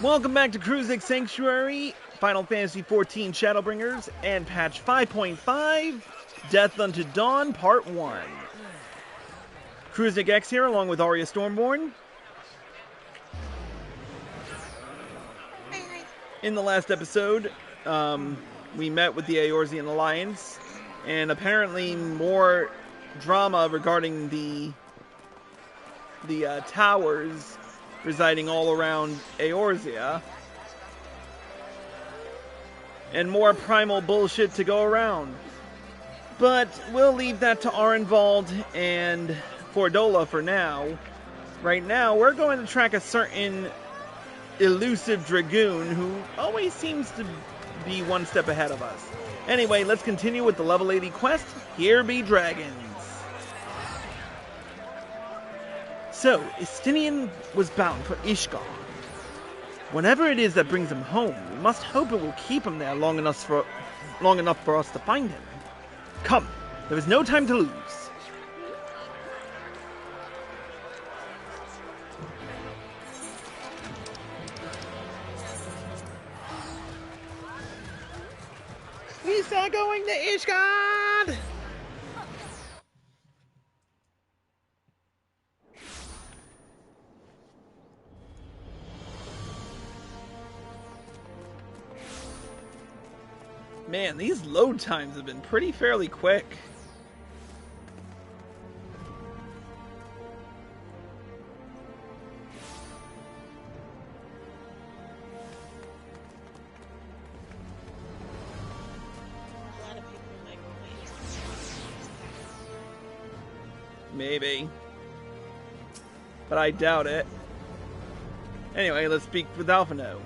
Welcome back to Kruzik's Sanctuary, Final Fantasy XIV Shadowbringers, and patch 5.5, Death Unto Dawn, Part 1. Kruzik X here, along with Arya Stormborn. In the last episode, we met with the Eorzean Alliance, and apparently more drama regarding the towers residing all around Eorzea, and more primal bullshit to go around. But we'll leave that to Arenvald and Fordola for now. Right now, we're going to track a certain elusive dragoon who always seems to be one step ahead of us. Anyway, let's continue with the level 80 quest, Here Be Dragons. So, Estinien was bound for Ishgard. Whatever it is that brings him home, we must hope it will keep him there long enough for us to find him. Come, there is no time to lose. We are going to Ishgard! Man, these load times have been fairly quick. A lot of people might complain. Maybe. But I doubt it. Anyway, let's speak with Alphinaud.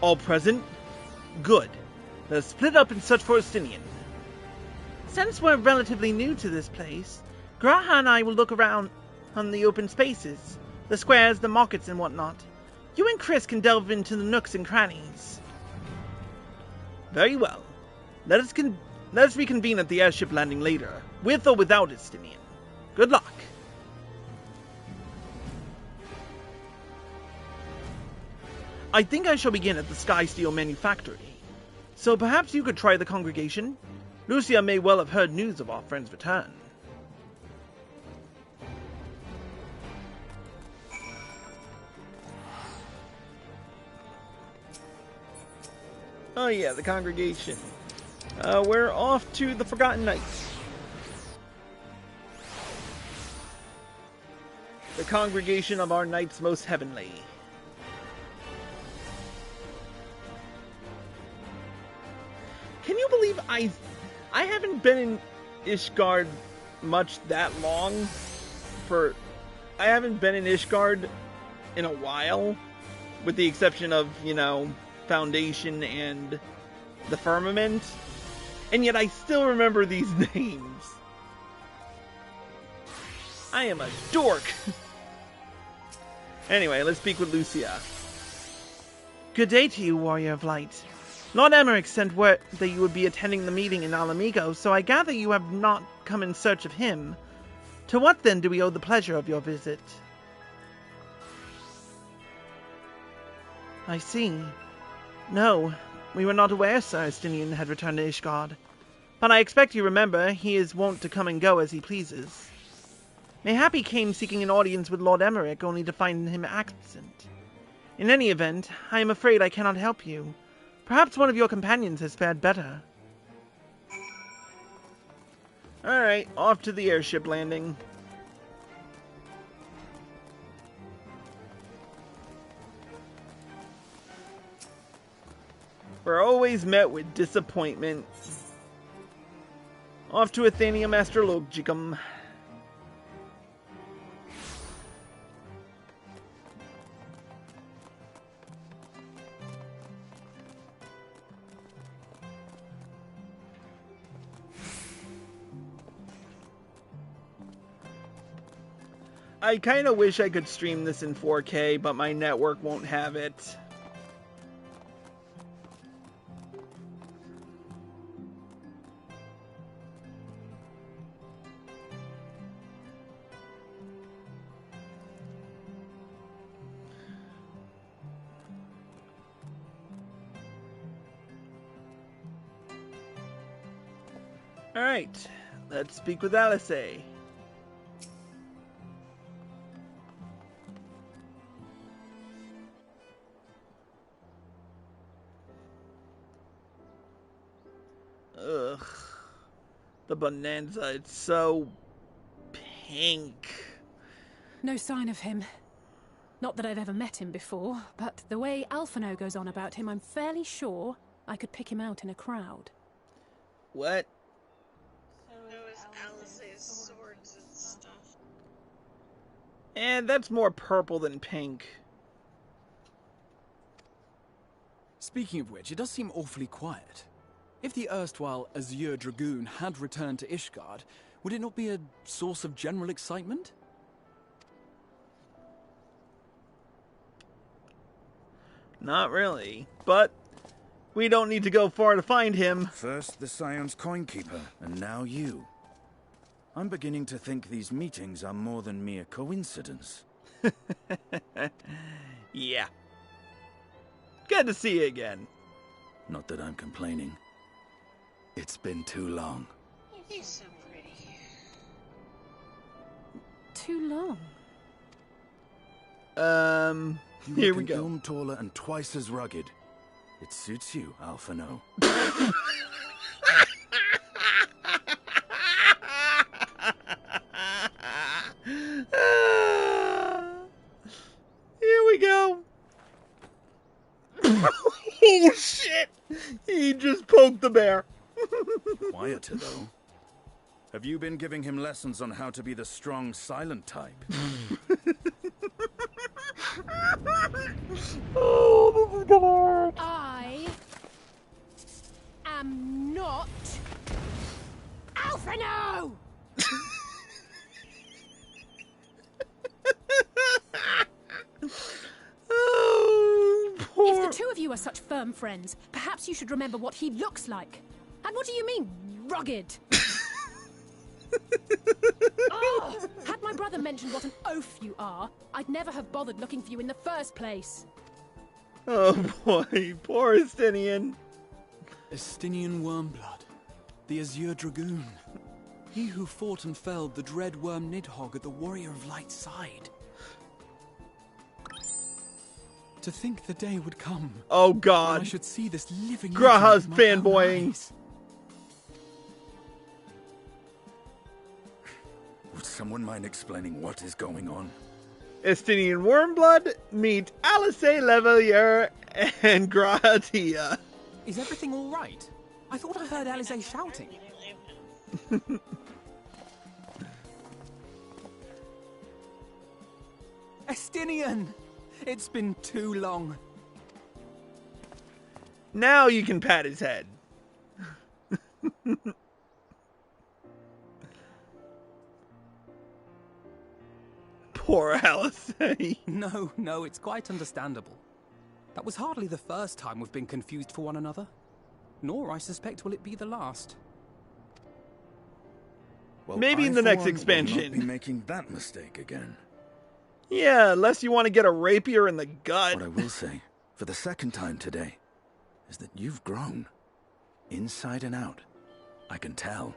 All present? Good. Let us split up and search for Estinien. Since we're relatively new to this place, Graha and I will look around on the open spaces, the squares, the markets, and whatnot. You and Chris can delve into the nooks and crannies. Very well. Let us reconvene at the airship landing later, with or without Estinien. Good luck. I think I shall begin at the Sky Steel Manufactory. So perhaps you could try the congregation? Lucia may well have heard news of our friend's return. Oh yeah, the congregation. We're off to the Forgotten Knights. The congregation of our knights most heavenly. Can you believe I haven't been in Ishgard much that long? I haven't been in Ishgard in a while, with the exception of, Foundation and the Firmament, and yet I still remember these names. I am a dork. Anyway, let's speak with Lucia. Good day to you, Warrior of Light. Lord Emmerich sent word that you would be attending the meeting in Alamigo, so I gather you have not come in search of him. To what then do we owe the pleasure of your visit? I see. No, we were not aware Sir Estinien had returned to Ishgard. But I expect you remember he is wont to come and go as he pleases. Mayhap he came seeking an audience with Lord Emmerich, only to find him absent. In any event, I am afraid I cannot help you. Perhaps one of your companions has fared better. Alright, off to the airship landing. We're always met with disappointment. Off to Athenium Astrologicum. I kinda wish I could stream this in 4K, but my network won't have it. Alright, let's speak with Alice. Ugh. The Bonanza, it's so pink. No sign of him. Not that I've ever met him before, but the way Alphinaud goes on about him, I'm fairly sure I could pick him out in a crowd. What? So is Alice's swords and stuff. And that's more purple than pink. Speaking of which, it does seem awfully quiet. If the erstwhile Azure Dragoon had returned to Ishgard, would it not be a source of general excitement? Not really, but we don't need to go far to find him. First the Scion's Coinkeeper, and now you. I'm beginning to think these meetings are more than mere coincidence. Yeah. Good to see you again. Not that I'm complaining. It's been too long. He's so pretty. Too long. Here we go. Ilm taller and twice as rugged. It suits you, Alphinaud. Here we go. Oh shit! He just poked the bear. Quieter, though. Have you been giving him lessons on how to be the strong, silent type? Oh, this is gonna hurt. I am not Alphinaud! Oh, poor. If the two of you are such firm friends, perhaps you should remember what he looks like. And what do you mean, rugged? Oh, had my brother mentioned what an oaf you are, I'd never have bothered looking for you in the first place. Oh boy, poor Estinien. Estinien Wormblood, the Azure Dragoon. He who fought and felled the dread worm Nidhogg at the Warrior of Light's side. To think the day would come. Oh when god. I should see this living Graha's legend with my own fanboying. eyes. Would someone mind explaining what is going on? Estinien Wormblood meet Alice Levelier and Gratia. Is everything all right? I thought I heard Alize shouting. Estinien! It's been too long. Now you can pat his head. Poor Alice. No, it's quite understandable. That was hardly the first time we've been confused for one another. Nor, I suspect, will it be the last. Well, Maybe in the for next one, will expansion. not be making that mistake again. Yeah, unless you want to get a rapier in the gut. What I will say, for the second time today, is that you've grown. Inside and out. I can tell.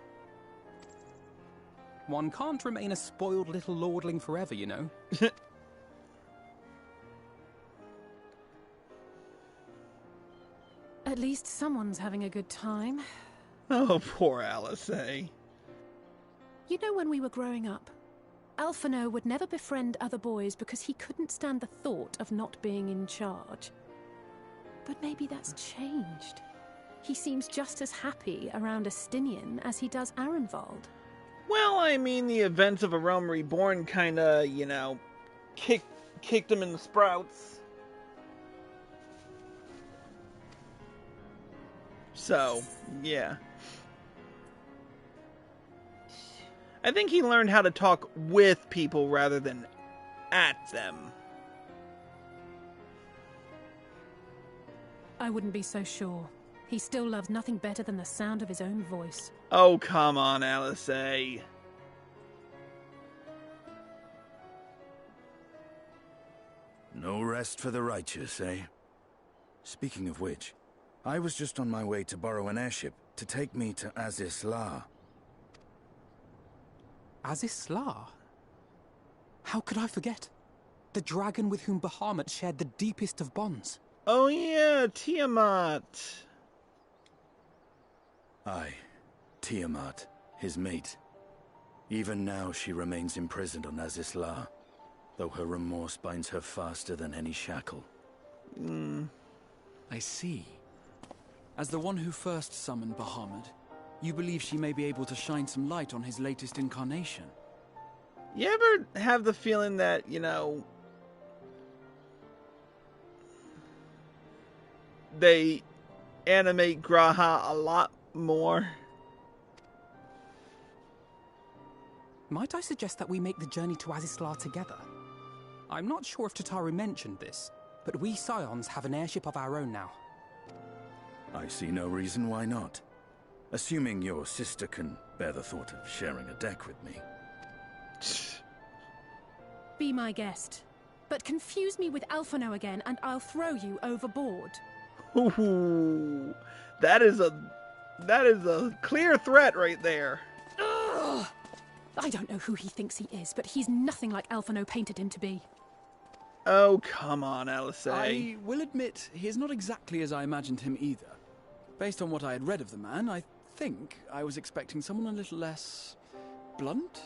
One can't remain a spoiled little lordling forever, you know. At least someone's having a good time. Oh, poor Alice. You know, when we were growing up, Alphinaud would never befriend other boys because he couldn't stand the thought of not being in charge. But maybe that's changed. He seems just as happy around Estinien as he does Arenvald. Well, I mean, the events of A Realm Reborn kinda, you know, kicked him in the sprouts. So, yeah. I think he learned how to talk with people rather than at them. I wouldn't be so sure. He still loves nothing better than the sound of his own voice. Oh, come on, Alice. No rest for the righteous, eh? Speaking of which, I was just on my way to borrow an airship to take me to Azis La. Azisla? How could I forget? The dragon with whom Bahamut shared the deepest of bonds. Oh yeah, Tiamat. Aye, Tiamat, his mate. Even now she remains imprisoned on Azisla, though her remorse binds her faster than any shackle. I see. As the one who first summoned Bahamut, you believe she may be able to shine some light on his latest incarnation? You ever have the feeling that, they animate Graha a lot more? Might I suggest that we make the journey to Azisla together? I'm not sure if Tataru mentioned this, but we Scions have an airship of our own now. I see no reason why not. Assuming your sister can bear the thought of sharing a deck with me. Be my guest. But confuse me with Alphinaud again and I'll throw you overboard. Ooh, that is a clear threat right there. Ugh! I don't know who he thinks he is, but he's nothing like Alphinaud painted him to be. Oh, come on, Alice. I will admit, he is not exactly as I imagined him either. Based on what I had read of the man, I think I was expecting someone a little less blunt.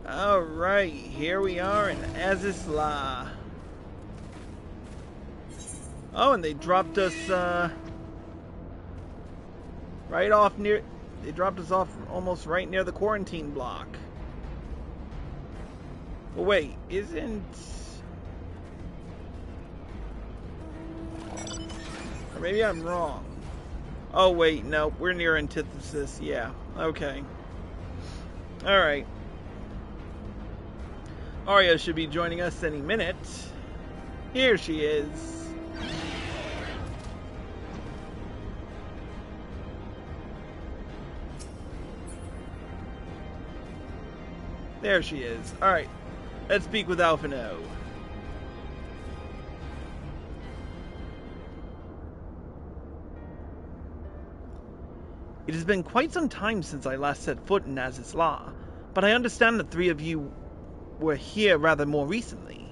Alright, here we are in Azisla. Oh, and they dropped us, right off near... They dropped us off almost right near the quarantine block. But wait, isn't... Or maybe I'm wrong. Oh, wait, no, we're near Antithesis, yeah. Okay. Alright. Arya should be joining us any minute. Here she is. There she is. Alright, let's speak with Alphinaud. It has been quite some time since I last set foot in Azisla, but I understand the three of you were here rather more recently.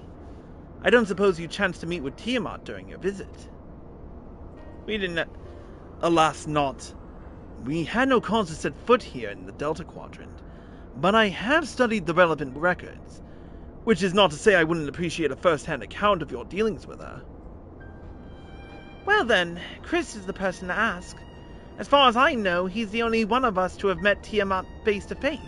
I don't suppose you chanced to meet with Tiamat during your visit? We didn't... Alas not. We had no cause to set foot here in the Delta Quadrant, but I have studied the relevant records, which is not to say I wouldn't appreciate a first-hand account of your dealings with her. Well then, Chris is the person to ask. As far as I know, he's the only one of us to have met Tiamat face to face.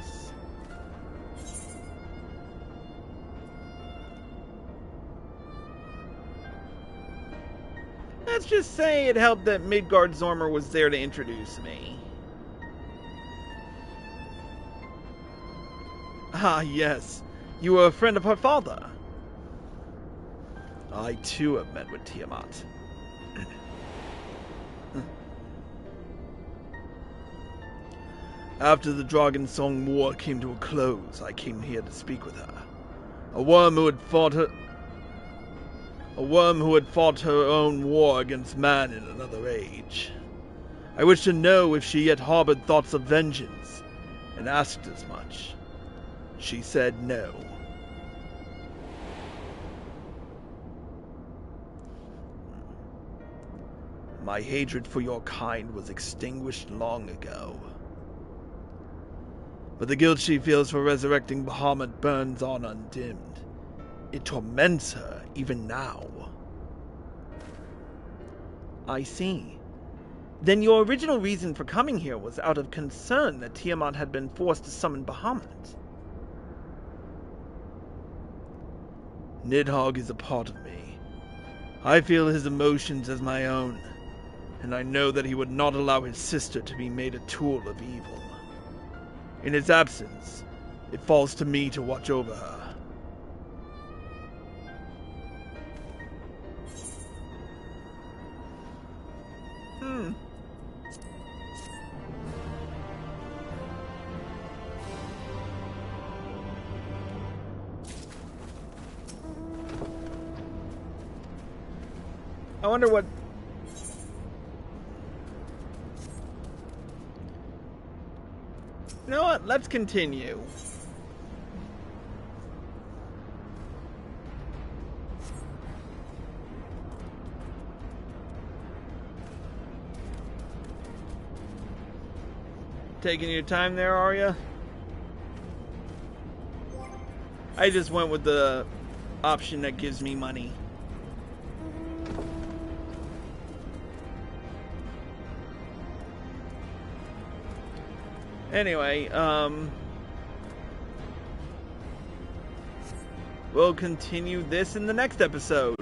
Let's just say it helped that Midgard Zormer was there to introduce me. Ah, yes. You were a friend of her father. I, too, have met with Tiamat. After the Dragon Song War came to a close, I came here to speak with her. A worm who had fought her own war against man in another age. I wished to know if she yet harbored thoughts of vengeance, and asked as much. She said no. My hatred for your kind was extinguished long ago. But the guilt she feels for resurrecting Bahamut burns on undimmed. It torments her even now. I see. Then your original reason for coming here was out of concern that Tiamat had been forced to summon Bahamut. Nidhogg is a part of me. I feel his emotions as my own, and I know that he would not allow his sister to be made a tool of evil. In his absence, it falls to me to watch over her. wonder what... You know what? Let's continue. Taking your time there, are ya? I just went with the option that gives me money. Anyway, we'll continue this in the next episode.